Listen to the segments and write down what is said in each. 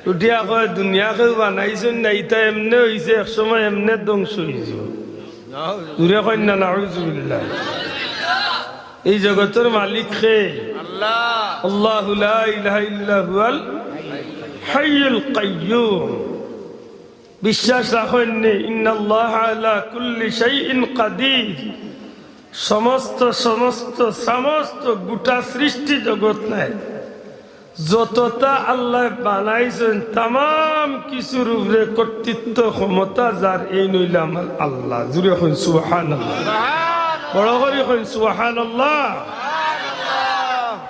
উঠিয়া কয় দুনিয়াকেও বানাইছেন না, ইটা এমনে হয়েছে, এক সময় এমনে ধ্বংস হয়েছে। দূরে কন্যা নাউজুবিল্লাহ। এই জগতের মালিক কে? আল্লাহু লা ইলাহা ইল্লা হুয়াল হাইয়ুল কাইয়্যুম। বিশ্বাস রাখেন নি? ইন্নাল্লাহা আলা কুল্লি শাইইন কাদির। সমস্ত সমস্ত সমস্ত গোটা সৃষ্টি জগৎ নাই যতটা আল্লাহ বানাইছেন তাম কিছুর উপরে কর্তৃত্ব ক্ষমতা যার, এই নইলে আমার আল্লাহ। জুড়ে হন সুবহানাল্লাহ, বড় করে হন সুবহানাল্লাহ।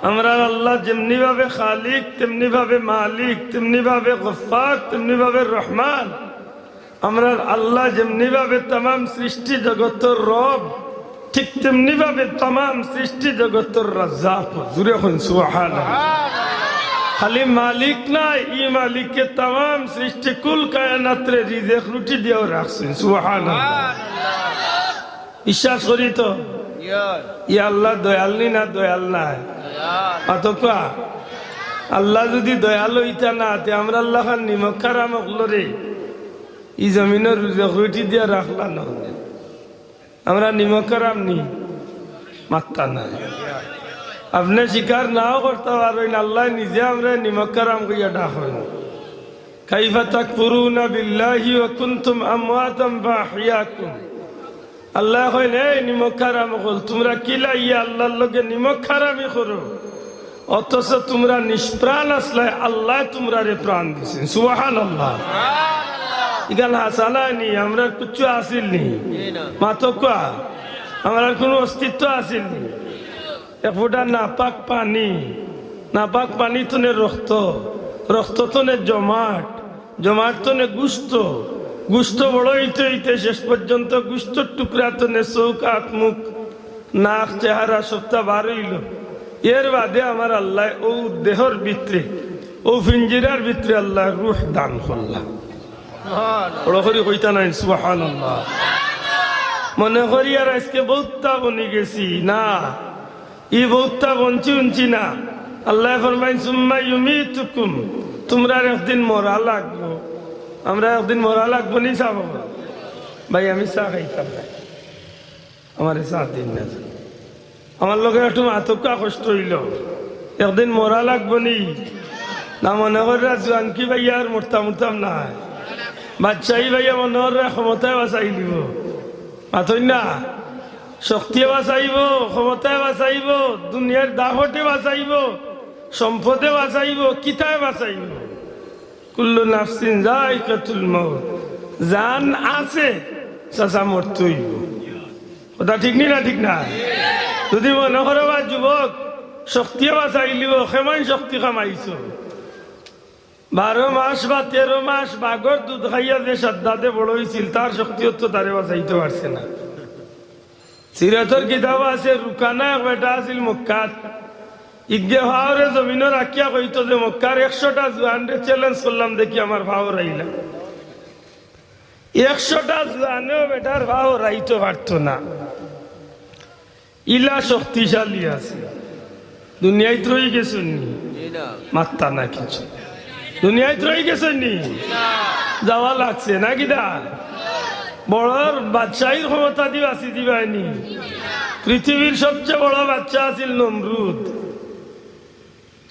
আমরা আল্লাহ যেমনি ভাবে খালিক, তেমনি ভাবে মালিক, তেমনি ভাবে গফফার, তেমনি ভাবে রহমান। আমরা আল্লাহ যেমনি ভাবে তাম সৃষ্টি জগতের রব, ঠিক তেমনি ভাবে তাম সৃষ্টি জগতের রাজ্জাক। জুড়ে হন সুবহানাল্লাহ। খালি মালিক নাই, ই মালিককে তাম সৃষ্টি কুল কায়নাতরে রিজেক রুটি দিয়েও রাখছেন। সুবহানাল্লাহ। বিশ্বাস করি তো ই আল্লাহ দয়াল নি না দয়াল নাই? অতকা আল্লাহ যদি দয়াল হইতা না তে আমরা আল্লাহ খান নিমক খারাম রে ই জমিনের রিজেক রুটি দিয়ে রাখলা না। আমরা নিমক খারাম নি মাত্তা নাই। আপনি স্বীকার নাও করতে পারেন, আল্লাহ নিজে আমরা নিমক কারাম কইয়া ডাকেন। কাইফা তাকফুরুনা বিল্লাহি ওয়া কুনতুম আমওয়াতান ফাআহইয়াকুম। আল্লাহ কইন এই নিমক কারাম কল, তোমরা কি লাইয়া আল্লাহর লগে নিমক কারামি করো, অথচ তোমরা নিষ্প্রাণ আসলে আল্লাহ তোমরারে প্রাণ দিছেন। সুবহানাল্লাহ। ইগান হাসানা নি আমরা কিচ্ছু আসিল নি মাতকা, আমরা কোনো অস্তিত্ব আসিল নি। এক ফোঁটা নাপাক পানি, নাপাক পানি তনে রক্ত, রক্ত তনে জমাট, জমাট তনে গুস্ত, গুস্ত বড় হইতে হইতে শেষ পর্যন্ত গুস্তর টুকরা তনে চৌক, আখ, মুখ, নাক, চেহারা সবটা বার হইল। এর বাদে আমার আল্লাহ ও দেহর ভিতরে, ও ফিঞ্জিরার ভিতরে আল্লাহ রুহ দান করলাম। বড় করে কইতা নাই সুবহানাল্লাহ। মনে করি আর আজকে বহুতটা বনি গেছি না, ই বহুতটা বঞ্চি উঞ্চি না। আল্লাহ ফরমাইন সুম্মা ইউমিতুকুম, তোমরা একদিন মরা লাগবো। আমরা একদিন মরা লাগবো নি চাবো? ভাই আমি চা খাইতাম না, আমার চা দিন না। আমার লোকের একটু মাথকা কষ্ট হইল, একদিন মরা লাগবো নি না। মনে করা জোয়ান কি ভাইয়া আর মরতাম উঠতাম না, বাচ্চাই ভাইয়া মনে করা ক্ষমতায় বাঁচাই দিব। মাথই না, শক্তি বাঁচাইব, ক্ষমতায় বাঁচাইব, দুনিয়ার দাহতে বাঁচাইব, সম্পদে বাঁচাইব, কিতায় বাঁচাইব। কুল্লু নাফসিন যায়কাতুল মাউত, জান আছে চাচা মরতেই। ওটা ঠিক নি না? ঠিক না? যদি মনে করো বা যুবক শক্তি বাঁচাইলিব, কেমন শক্তি কামাইছ? 12 মাস বা 13 মাস বাগর দুধ খাইয়া যে সাদ্দাতে বড় হয়েছিল, তার শক্তিও তো তারে বাঁচাইতে পারছে না। সিরাতর কিতাব আছে, রুকানা এক বেটা আছিল মক্কাত, ইগে ভাওরে জমিনে রাখিয়া কইতো যে মক্কার 100টা জোয়ানরে চ্যালেঞ্জ করলাম, দেখি আমার ভাও রাইলা। 100টা জোয়ানেও বেটার ভাও রাইতে পারত না। ইলা শক্তিশালী আছে, দুনিয়ায় রয়ে গেছেন নি? মাত্তা না কিছু, দুনিয়ায় রয়ে গেছেন নি? যাওয়া লাগছে না কিনা? বড় বাদশাহীর ক্ষমতা দিয়ে আসি দিবাইনি। পৃথিবীর সবচেয়ে বড় বাচ্চা আছিল নমরুদ।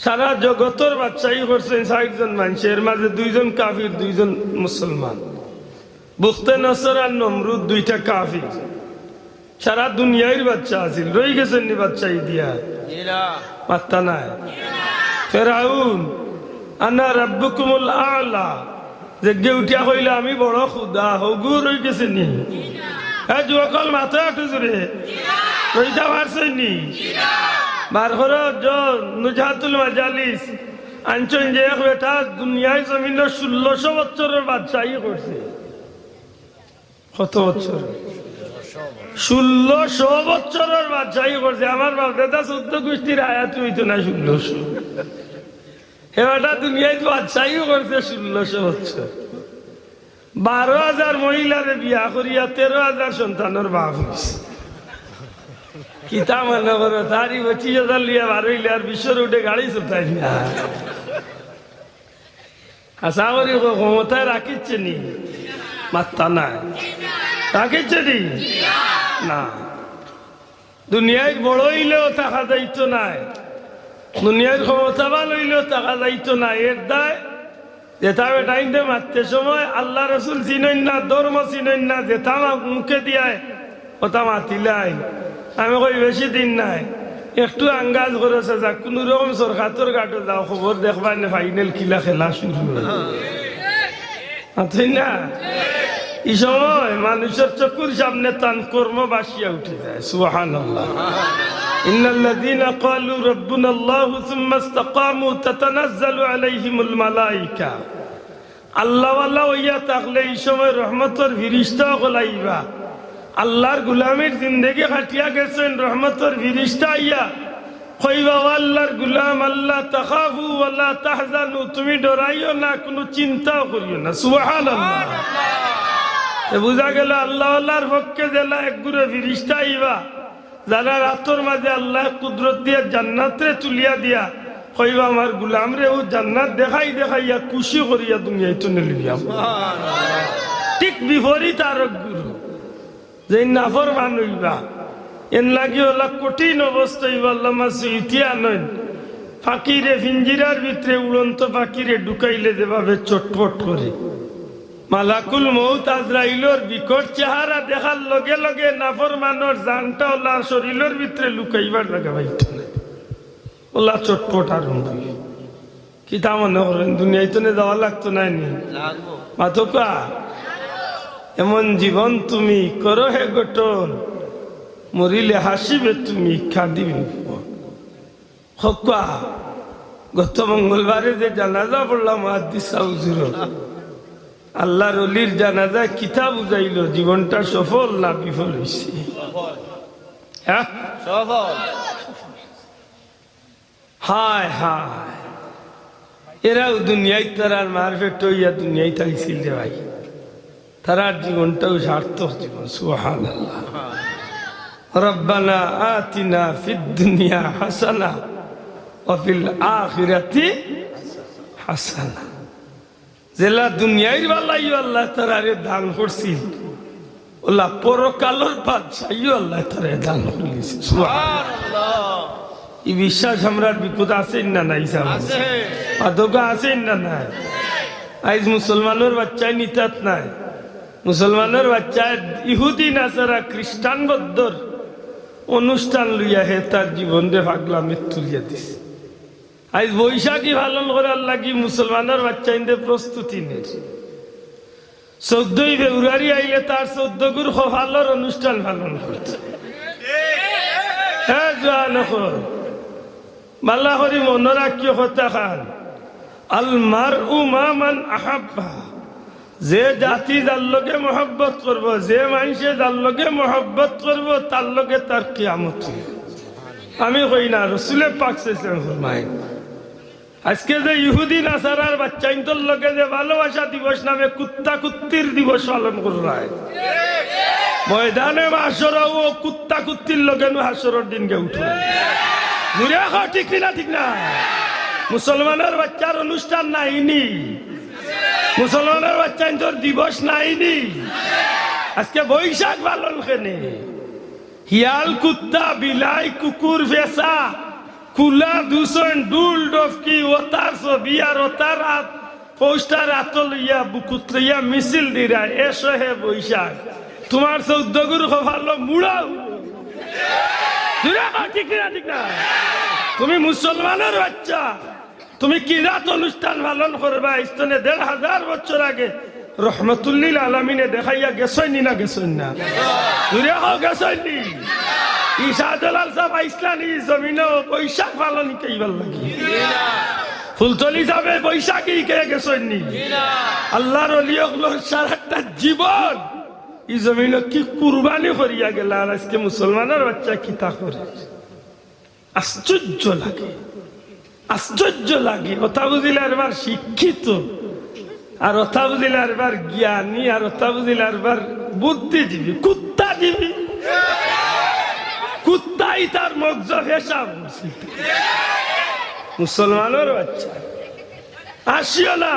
সারা জগতের বাদশাহী করছেন 60 জন মানুষের মাঝে 2 জন কাফির, 2 জন মুসলমান। বুখতে নসর আর নমরুদ, 2টা কাফির। সারা দুনিয়ার বাচ্চা আছিল, রয়ে গেছেন নি বাদশাহী দিয়া? মাত্তা নাই। ফেরাউন আনা রাব্বুকুমুল আ'লা, জেগে উঠিয়া কইলা আমি বড় খুদা, হগু রয়ে গেছে নি? হ্যাঁ যুবকল মাথা একটু জোরে রইতে পারছেন নি? বার করো নুজাহাতুল মাজালিস আনছেন যে এক বেটা দুনিয়ায় জমিন 1600 বছরের বাদশাহী করছে। কত বছর? 1600 বছরের বাদশাহী করছে। আমার বাপ দাদা 14 গোষ্ঠীর আয়াত হইতো না 1600। এবারটা দুনিয়ায় বাদশাহী করছে 1600 বছর। 12,000 মহিলারে বিয়া করিয়া 13,000 সন্তানের বাপ হয়েছে। কিতা মনে করো তারি 25,000 লিয়া 12 আর 20 উঠে গাড়ি চলতাই না। আশা করি ক্ষমতায় রাখিচ্ছে নি মাত্তা নাই রাখিচ্ছে নি না দুনিয়ায় বড় হইলেও টাকা যাইতো নাই দুনিয়ার ক্ষমতাবান হইলেও টাকা যাইতো না এর দায় যেটা বেটাইতে মারতে সময় আল্লাহ রসুল চিনেন না ধর্ম চিনেন না যেটা মুখে দিয়ায় ওটা মাতিলাই আমি কই বেশি দিন নাই একটু আঙ্গাজ করেছে যা কোন রকম সরকার ঘাটে যাও খবর দেখবার না ফাইনাল খেলা শুরু হয় না এই সময় মানুষের চকুর সামনে তান কর্ম বাসিয়া উঠে যায় সুবহানাল্লাহ ইন্নাল্লাযীনা ক্বালু রাব্বুনাল্লাহু সুম্মা ইসতাকামু তাতানাজ্জালু আলাইহিমুল মালায়েকা আল্লাহ ওয়ালা হইয়া থাকলে এই সময় রহমতের ফিরিস্তা গলাইবা আল্লাহর গোলামের জিন্দেগি কাটিয়া গেছেন রহমতের ফিরিস্তা আইয়া কইবা আল্লাহর গোলাম আল্লাহ তাখাফু ওয়ালা তাহজানু তুমি ডরাইও না কোনো চিন্তাও করিও না সুবহানাল্লাহ বুঝা গেল আল্লাহ আল্লাহর পক্ষে জেলা এক গুরু ফিরিস্তা আইবা যারা রাতর মাঝে আল্লাহ কুদরত দিয়া জান্নাতে তুলিয়া দিয়া কইবা আমার গোলাম রে ও জান্নাত দেখাইয়া খুশি করিয়া দুনিয়ায় তো নিলিয়া ঠিক বিপরীত আর গুরু যে নাফর মানুষবা এন লাগি ওলা কঠিন অবস্থা আল্লাহ মাসু ইতিয়া নয় ফাঁকিরে ফিঞ্জিরার ভিতরে উড়ন্ত পাখিরে ঢুকাইলে যেভাবে চটপট করে মালাকুল মউত আজরাইলর বিকট চেহারা দেখার লগে লগে নাফর মানর জানটা ওলার শরীরের ভিতরে লুকাইবার লাগা বাইতো না ওলা চটপট আরম্ভ কি তা মনে করেন দুনিয়ায় তো যাওয়া লাগতো না নি মাথকা এমন জীবন তুমি করো হে গঠন মরিলে হাসিবে তুমি কাঁদিবে হকা গত মঙ্গলবারে যে জানাজা পড়লাম হাদিসা হুজুর আল্লাহর ওলির জানাজা কিতাব বুঝাইল জীবনটা সফল না বিফল হইছে হ্যাঁ সফল হায় হায় এরাও দুনিয়ায় তারার মারফেট হইয়া দুনিয়ায় তাইছিল রে ভাই তারার জীবনটাও সার্থক জীবন সুবহানাল্লাহ রব্বানা আতিনা ফিদ দুনিয়া হাসানা ওয়া ফিল আখিরাতি হাসানা জেলা দুনিয়ার বালাই আল্লাহ তারারে দান করছিল ওলা পরকালের বাদশাহী আল্লাহ তারে দান করেছে সুবহানাল্লাহ এই বিশ্বাস আমরা বিপদ আছে না নাই আছে আদোগা আছে না নাই আজ মুসলমানের বাচ্চা নিতাত নাই মুসলমানের বাচ্চা ইহুদি নাসারা খ্রিস্টান বৌদ্ধর অনুষ্ঠান লইয়া হে তার জীবন রে পাগলা মৃত্যু লিয়া দিছে আজ বৈশাখী পালন করার লাগি মুসলমানের বাচ্চা ইন্দে প্রস্তুতি নেই 14 ফেব্রুয়ারি আইলে তার 14 গুর খোফালোর অনুষ্ঠান পালন করছে হ্যাঁ জানো মাল্লা করি মনে রাখিও কথা খান আল মারউ মা মান আহাব্বা যে জাতি যার লগে মহব্বত করবো যে মানুষে যার লগে মহব্বত করবো তার লগে তার কিয়ামত আমি কই না রসুলের পাক ফরমায় আজকে যে ইহুদি নাসারার বাচ্চা ইন্তর লগে যে ভালোবাসা দিবস নামে কুত্তা কুত্তির দিবস পালন করায় ময়দানে হাসরা ও কুত্তা কুত্তির লগে হাসরের দিনকে উঠে ঘুরে ঠিক না ঠিক না মুসলমানের বাচ্চার অনুষ্ঠান নাইনি মুসলমানের বাচ্চা ইন্তর দিবস নাইনি আজকে বৈশাখ পালন কেনে হিয়াল কুত্তা বিলাই কুকুর ভেসা কুলা দূষণ ডুল ডফকি ওতার ছবি আর ওতার পোস্টার আতল ইয়া বুকুত লইয়া মিছিল দিরা এসো হে বৈশাখ তোমার 14 গুরু ভালো মুড়াও ঠিক না ঠিক না তুমি মুসলমানের বাচ্চা তুমি কিরাত অনুষ্ঠান পালন করবা ইস্তনে 1500 বছর আগে রহমতুল্লিল আলামিনে দেখাইয়া গেছইনি না গেছইন না দূরে হোক গেছইনি ঈশা জালাল সাহেব ইসলামী জমিনে বৈশাখ পালন কইবার লাগি ফুলতলি যাবে বৈশাখী কে গেছইনি আল্লাহর ওলিয়গুলোর সারাটা জীবন এই জমিনে কি কুরবানি করিয়া গেল আর আজকে মুসলমানের বাচ্চা কি তা করে আশ্চর্য লাগে ওটা বুঝিলে এবার শিক্ষিত আর ওটা বুঝিলে এবার জ্ঞানী আর ওটা বুঝিলে এবার বুদ্ধিজীবী কুত্তাজীবী কুত্তাই তার মগজ ভেসা মুসলমানের বাচ্চা আসিও না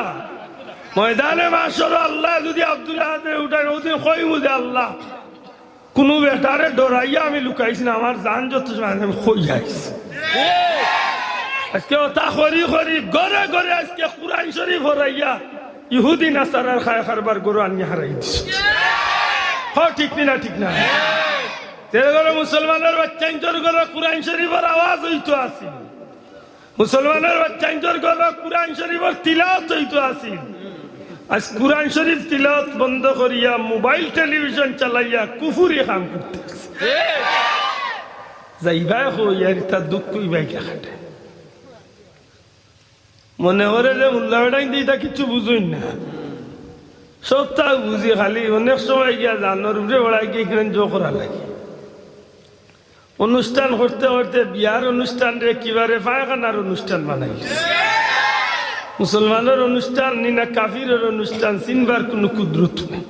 ময়দানে মাসর আল্লাহ যদি আব্দুল্লাহ উঠায় ওদিন কই বুঝে আল্লাহ কোনো বেটারে ডরাইয়া আমি লুকাইছি না, আমার জান যত আমি কই আইছি। আজকে ওটা করি করি ঘরে ঘরে আজকে কুরআন শরীফ হরাইয়া ইহুদি নাসারার খায় খারবার গরু আনিয়ে হারাই দিছে। ঠিক না ঠিক না? তেরে মুসলমানের বাচ্চাইন্তর ঘরে কুরআন শরীফের আওয়াজ হইতো আছে, মুসলমানের বাচ্চাইন্তর ঘরে কুরআন শরীফের তিলাওয়াত হইতো আছে। আজ কুরআন শরীফ তিলাওয়াত বন্ধ করিয়া মোবাইল টেলিভিশন চালাইয়া কুফুরি কাম করতেছে। যাইবা হইয়ার তার দুঃখ কইবাই খাটে মনে করে যে মোল্লা বেটাই দিটা কিছু বুঝুই না, সপ্তাহ বুঝি খালি অনেক সময় গিয়া জানোর উপরে বেড়াই গিয়ে এখানে জো করা লাগে। অনুষ্ঠান করতে করতে বিয়ার অনুষ্ঠান রে কিবারে পায়খানার অনুষ্ঠান বানাইল। মুসলমানের অনুষ্ঠান নি না কাফিরের অনুষ্ঠান চিনবার কোনো কুদরত নেই।